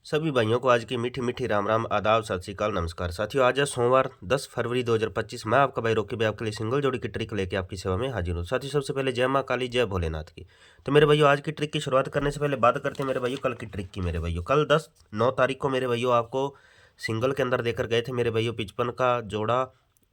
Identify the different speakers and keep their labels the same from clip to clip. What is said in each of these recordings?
Speaker 1: सभी भाइयों को आज की मीठी मीठी राम राम, आदाब, सत श्री अकाल, नमस्कार। साथियों, आज है सोमवार 10 फरवरी 2025। मैं आपका भाई रोकी भाई आपके लिए सिंगल जोड़ी की ट्रिक लेके आपकी सेवा में हाजिर हूँ। साथियों, सबसे पहले जय माँ काली, जय भोलेनाथ की। तो मेरे भाइयों, आज की ट्रिक की शुरुआत करने से पहले बात करते हैं मेरे भाइयों कल की ट्रिक की। मेरे भाइयों, कल 9 तारीख को मेरे भाइयों आपको सिंगल के अंदर देकर गए थे मेरे भाइयों 55 का जोड़ा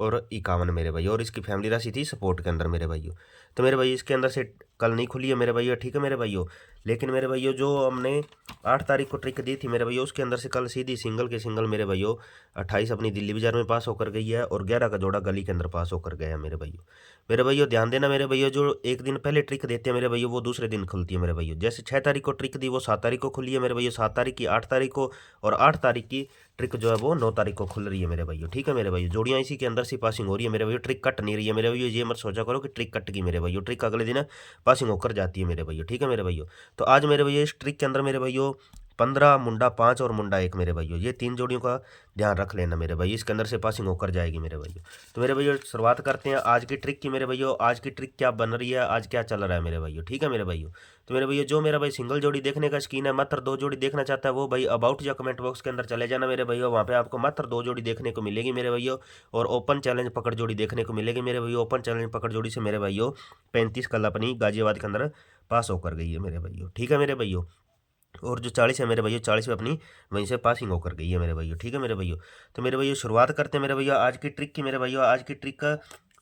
Speaker 1: और 51 मेरे भाइयों, और इसकी फैमिली राशि थी सपोर्ट के अंदर मेरे भाइयों। तो मेरे भाई इसके अंदर से कल नहीं खुली है मेरे भाइयों, ठीक है मेरे भाइयों। लेकिन मेरे भाइयों, जो हमने 8 तारीख को ट्रिक दी थी मेरे भैया, उसके अंदर से कल सीधी सिंगल के सिंगल मेरे भैया 28 अपनी दिल्ली बाजार में पास होकर गई है, और 11 का जोड़ा गली के अंदर पास होकर गया मेरे भैया। मेरे भैया ध्यान देना मेरे भैया, जो एक दिन पहले ट्रिक देते हैं मेरे भैया, वो दूसरे दिन खुलती है मेरे भैया। जैसे 6 तारीख को ट्रिक दी, वो 7 तारीख को खुली है मेरे भैया, 7 तारीख की 8 तारीख को, और 8 तारीख की ट्रिक जो है वो 9 तारीख को खुल रही है मेरे भैया, ठीक है मेरे भैया। जोड़ियाँ इसी के अंदर से पासिंग हो रही है मेरे भैया, ट्रिक कट नहीं रही है मेरे भैया। ये मत सोचा करो कि ट्रिक कट गई मेरे भैया, ट्रिक अगले दिन पासिंग होकर जाती है मेरे भैया, ठीक है मेरे भैया। तो आज मेरे भैया इस ट्रिक के अंदर मेरे भैया 15 मुंडा 5 और मुंडा 1 मेरे भैया, ये 3 जोड़ियों का ध्यान रख लेना मेरे भाई, इसके अंदर से पासिंग होकर जाएगी मेरे भैया। तो मेरे भैया शुरुआत करते हैं आज की ट्रिक की मेरे भैया। आज की ट्रिक क्या बन रही है, आज क्या चल रहा है मेरे भैया, ठीक है मेरे भैया। तो मेरे भैया, जो मेरा भाई सिंगल जोड़ी देखने का शौकीन है, मात्र 2 जोड़ी देखना चाहता है, वो भाई अबाउट या कमेंट बॉक्स के अंदर चले जाना मेरे भैया। वहाँ पे आपको मात्र 2 जोड़ी देखने को मिलेगी मेरे भैया, और ओपन चैलेंज पकड़ जोड़ी देखने को मिलेगी मेरे भैया। ओपन चैलेंज पकड़ जोड़ी से मेरे भैया 35 कल अपनी गाजियाबाद के अंदर पास होकर गई है मेरे भैया, ठीक है मेरे भैया। और जो 40 है मेरे भैया, 40 में अपनी वहीं से पासिंग होकर गई है मेरे भैया, ठीक है मेरे भैया। तो मेरे भैया शुरुआत करते हैं मेरे भैया आज की ट्रिक की मेरे भैया। आज की ट्रिक का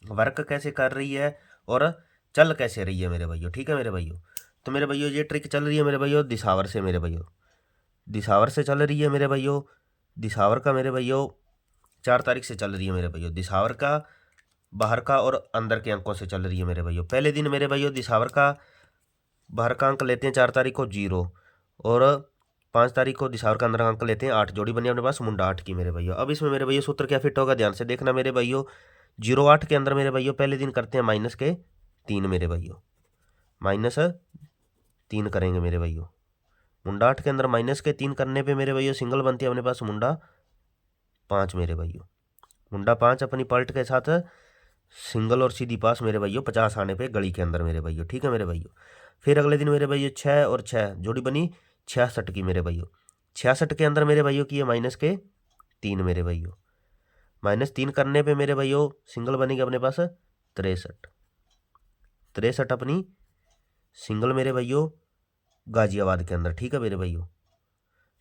Speaker 1: वर्क कैसे कर रही है और चल कैसे रही है मेरे भैया, ठीक है मेरे भैया। तो मेरे भैया, ये ट्रिक चल रही है मेरे भैया दिसावर से मेरे भैया, दिसावर से चल रही है मेरे भैया। दिसावर का मेरे भैया 4 तारीख से चल रही है मेरे भैया, दिसावर का बाहर का और अंदर के अंकों से चल रही है मेरे भैया। पहले दिन मेरे भैया दिसावर का बाहर का अंक लेते हैं 4 तारीख को 0, और 5 तारीख को दिसावर का अंदर अंक लेते हैं 8। जोड़ी बनी अपने पास मुंडा 8 की मेरे भैया। अब इसमें मेरे भैया सूत्र क्या फिट होगा, ध्यान से देखना मेरे भैया। 08 के अंदर मेरे भैया पहले दिन करते हैं माइनस के 3 मेरे भैया, -3 करेंगे मेरे भैया। मुंडा 8 के अंदर -3 करने पे मेरे भैया सिंगल बनती है अपने पास मुंडा 5 मेरे भैया। मुंडा 5 अपनी पलट के साथ सिंगल और सीधी पास मेरे भैया 50 आने पे गली के अंदर मेरे भैया, ठीक है मेरे भैया। फिर अगले दिन मेरे भैया 6 और 6 जोड़ी बनी 66 की मेरे भैया। 66 के अंदर मेरे भैया की है -3 मेरे भैया। -3 करने पे मेरे भैया सिंगल बनेगी अपने पास 63, 63 अपनी सिंगल मेरे भैया गाजियाबाद के अंदर, ठीक है मेरे भैया।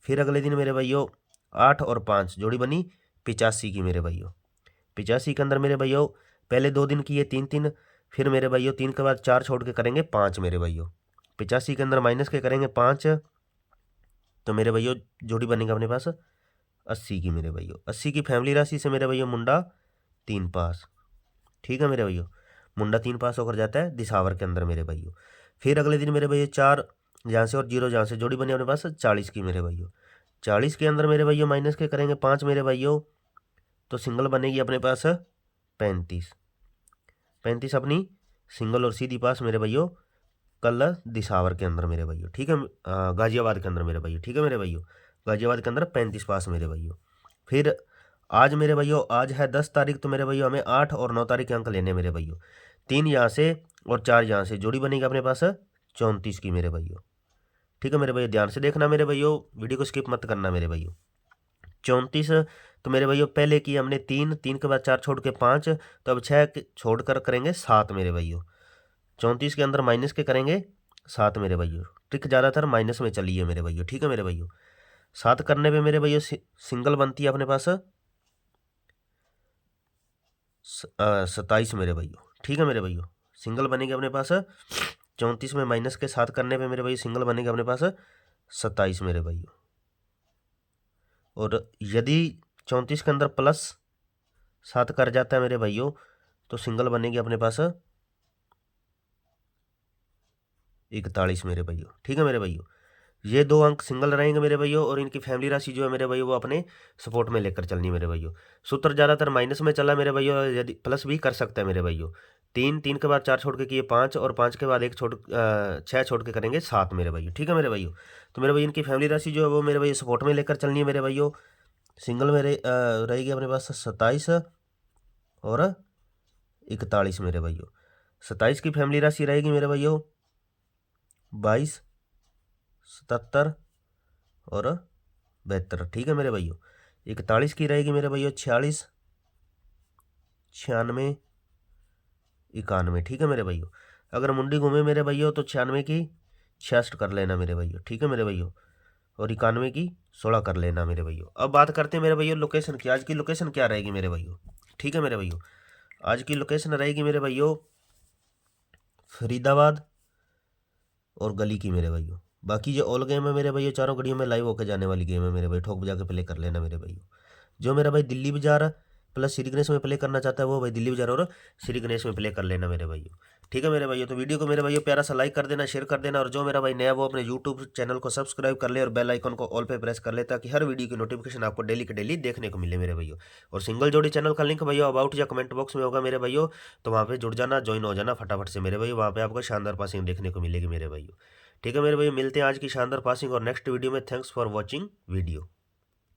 Speaker 1: फिर अगले दिन मेरे भैया 8 और 5 जोड़ी बनी 85 की मेरे भैया। 85 के अंदर मेरे भैया पहले 2 दिन किए 3-3, फिर मेरे भैया 3 के बाद 4 छोड़ के करेंगे 5 मेरे भैया। 85 के अंदर माइनस के करेंगे 5, तो मेरे भैया जोड़ी बनेगा अपने पास 80 की मेरे भैया। 80 की फैमिली राशि से मेरे भैया मुंडा 3 पास, ठीक है मेरे भैया। मुंडा 3 पास होकर जाता है दिसावर के अंदर मेरे भैया। फिर अगले दिन मेरे भैया 4 जहाँ से और 0 जहाँ से जोड़ी बनी अपने पास 40 की मेरे भैया। 40 के अंदर मेरे भैया माइनस के करेंगे 5 मेरे भैया, तो सिंगल बनेगी अपने पास 35, 35 अपनी सिंगल और सीधी पास मेरे भैया कल दिसावर के अंदर मेरे भैया, ठीक है। गाजियाबाद के अंदर मेरे भैया, ठीक है मेरे भैया। गाजियाबाद के अंदर 35 पास मेरे भैया। फिर आज मेरे भैया, आज है 10 तारीख, तो मेरे भैया हमें 8 और 9 तारीख के अंक लेने मेरे भैया। 3 यहाँ से और 4 यहाँ से जोड़ी बनेगी अपने पास 34 की मेरे भैया, ठीक है मेरे भैया। ध्यान से देखना मेरे भैया, वीडियो को स्किप मत करना मेरे भैया। 34, तो मेरे भैया पहले की हमने 3 के बाद 4 छोड़ के 5, तो अब 6 छोड़ कर करेंगे 7 मेरे भैया। 34 के अंदर माइनस के करेंगे 7 मेरे भैया। ट्रिक ज़्यादातर माइनस में चली है मेरे भैया, ठीक है मेरे भैया। 7 करने पे मेरे भैया सिंगल बनती है अपने पास 27 मेरे भैया, ठीक है मेरे भैया। सिंगल बनेगी अपने पास 34 में माइनस के 7 करने पे मेरे भैया सिंगल बनेगा अपने पास 27 मेरे भैया। और यदि 34 के अंदर +7 कर जाता है मेरे भाइयों, तो सिंगल बनेगी अपने पास 41 मेरे भैया, ठीक है मेरे भैया। ये 2 अंक सिंगल रहेंगे मेरे भैया, और इनकी फैमिली राशि जो है मेरे भैया वो अपने सपोर्ट में लेकर चलनी मेरे भैया। सूत्र ज़्यादातर माइनस में चला मेरे भैया, यदि प्लस भी कर सकता है मेरे भैया। 3 के बाद 4 छोड़ के किए 5, और 5 के बाद 6 छोड़ के करेंगे 7 मेरे भैया, ठीक है मेरे भैया। तो मेरे भैया इनकी फैमिली राशि जो है वो मेरे भैया सपोर्ट में लेकर चलनी है मेरे भैया। सिंगल में रहेगी अपने पास 27 और 41 मेरे भैया। 27 की फैमिली राशि रहेगी मेरे भैया 22, 77 और 72, ठीक है मेरे भाइयों। 41 की रहेगी मेरे भाइयों 46, 96, 91, ठीक है मेरे भाइयों। अगर मुंडी घूमे मेरे भाइयों तो 96 की 66 कर लेना मेरे भाइयों, ठीक है मेरे भाइयों। और 91 की 16 कर लेना मेरे भाइयों। अब बात करते हैं मेरे भाइयों लोकेशन की। आज की लोकेशन क्या रहेगी मेरे भाइयों, ठीक है मेरे भाइयों। आज की लोकेशन रहेगी मेरे भाइयों फरीदाबाद और गली की मेरे भाइयों। बाकी जो ऑल गेम है मेरे भाइयों चारों घड़ियों में लाइव होकर जाने वाली गेम है मेरे भाई, ठोक बजा के प्ले कर लेना मेरे भाइयों। जो मेरा भाई दिल्ली बाजार प्लस श्री गणेश में प्ले करना चाहता है वो भाई दिल्ली बाजार और श्री गणेश में प्ले कर लेना मेरे भाइयों, ठीक है मेरे भाइयों। तो वीडियो को मेरे भाइयों प्यारा सा लाइक कर देना, शेयर कर देना, और जो मेरा भाई नया वो अपने यूट्यूब चैनल को सब्सक्राइब कर ले और बेल आइकन को ऑल पे प्रेस कर ले, ताकि हर वीडियो की नोटिफिकेशन आपको डेली के डेली देखने को मिले मेरे भाइयों। और सिंगल जोड़ी चैनल का लिंक भैया अबाउट या कमेंट बॉक्स में होगा मेरे भाइयों, तो वहाँ पे जुड़ जाना, ज्वाइन हो जाना फटाफट से मेरे भाइयों। वहाँ पे आपको शानदार पासिंग देखने को मिलेगी मेरे भाइयों, ठीक है मेरे भाइयों। मिलते हैं आज की शानदार पासिंग और नेक्स्ट वीडियो में। Thanks for watching video.